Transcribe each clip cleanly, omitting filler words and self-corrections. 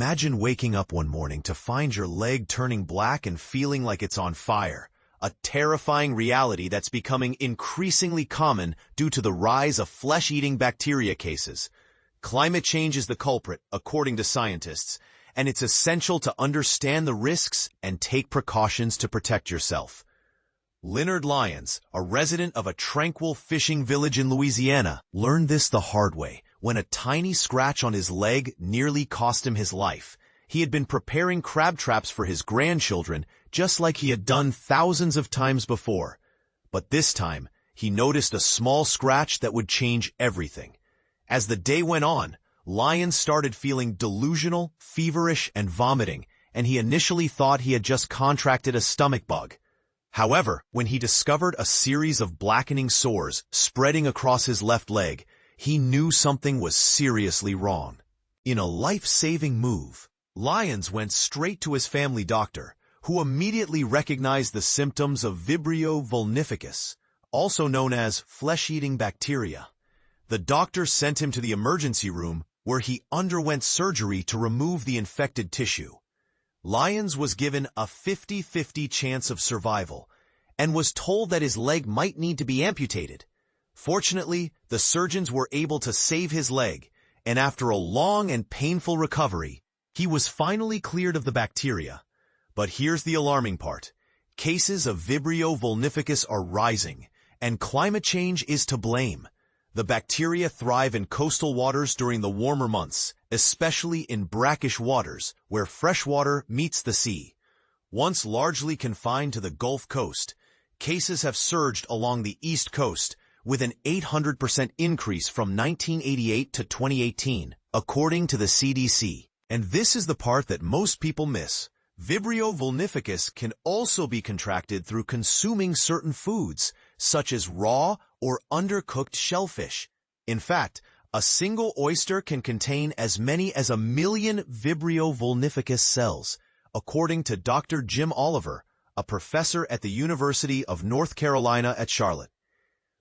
Imagine waking up one morning to find your leg turning black and feeling like it's on fire. A terrifying reality that's becoming increasingly common due to the rise of flesh-eating bacteria cases. Climate change is the culprit, according to scientists, and it's essential to understand the risks and take precautions to protect yourself. Linard Lyons, a resident of a tranquil fishing village in Louisiana, learned this the hard way when a tiny scratch on his leg nearly cost him his life. He had been preparing crab traps for his grandchildren, just like he had done thousands of times before. But this time, he noticed a small scratch that would change everything. As the day went on, Lyons started feeling delusional, feverish, and vomiting, and he initially thought he had just contracted a stomach bug. However, when he discovered a series of blackening sores spreading across his left leg, he knew something was seriously wrong. In a life-saving move, Lyons went straight to his family doctor, who immediately recognized the symptoms of Vibrio vulnificus, also known as flesh-eating bacteria. The doctor sent him to the emergency room, where he underwent surgery to remove the infected tissue. Lyons was given a 50-50 chance of survival, and was told that his leg might need to be amputated. Fortunately, the surgeons were able to save his leg, and after a long and painful recovery, he was finally cleared of the bacteria. But here's the alarming part. Cases of Vibrio vulnificus are rising, and climate change is to blame. The bacteria thrive in coastal waters during the warmer months, especially in brackish waters, where fresh water meets the sea. Once largely confined to the Gulf Coast, cases have surged along the East Coast, with an 800% increase from 1988 to 2018, according to the CDC. And this is the part that most people miss. Vibrio vulnificus can also be contracted through consuming certain foods, such as raw or undercooked shellfish. In fact, a single oyster can contain as many as 1 million Vibrio vulnificus cells, according to Dr. Jim Oliver, a professor at the University of North Carolina at Charlotte.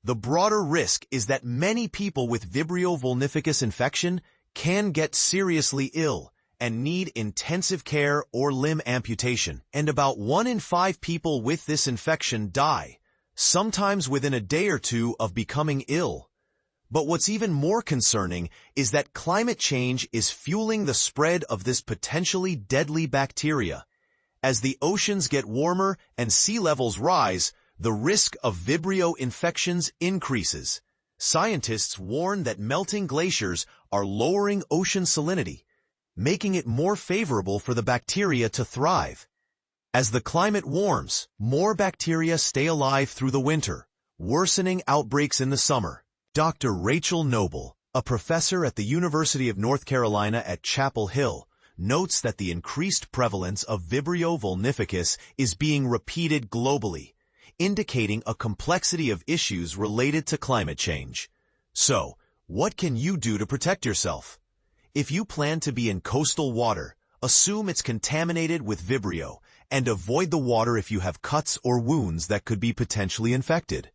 The broader risk is that many people with Vibrio vulnificus infection can get seriously ill and need intensive care or limb amputation, and about 1 in 5 people with this infection die, sometimes within a day or two of becoming ill. But what's even more concerning is that climate change is fueling the spread of this potentially deadly bacteria. As the oceans get warmer and sea levels rise, the risk of Vibrio infections increases. Scientists warn that melting glaciers are lowering ocean salinity, making it more favorable for the bacteria to thrive. As the climate warms, more bacteria stay alive through the winter, worsening outbreaks in the summer. Dr. Rachel Noble, a professor at the University of North Carolina at Chapel Hill, notes that the increased prevalence of Vibrio vulnificus is being repeated globally, indicating a complexity of issues related to climate change. So, what can you do to protect yourself? If you plan to be in coastal water, assume it's contaminated with Vibrio, and avoid the water if you have cuts or wounds that could be potentially infected.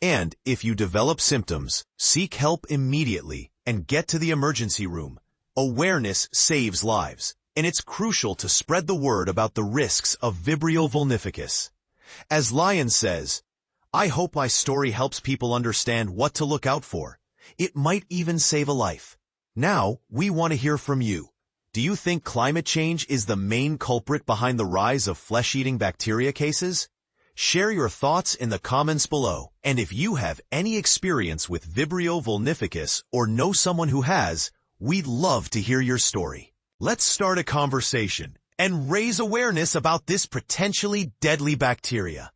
And if you develop symptoms, seek help immediately and get to the emergency room. Awareness saves lives, and it's crucial to spread the word about the risks of Vibrio vulnificus. As Lyons says, "I hope my story helps people understand what to look out for. It might even save a life." Now, we want to hear from you. Do you think climate change is the main culprit behind the rise of flesh-eating bacteria cases? Share your thoughts in the comments below. And if you have any experience with Vibrio vulnificus or know someone who has, we'd love to hear your story. Let's start a conversation and raise awareness about this potentially deadly bacteria.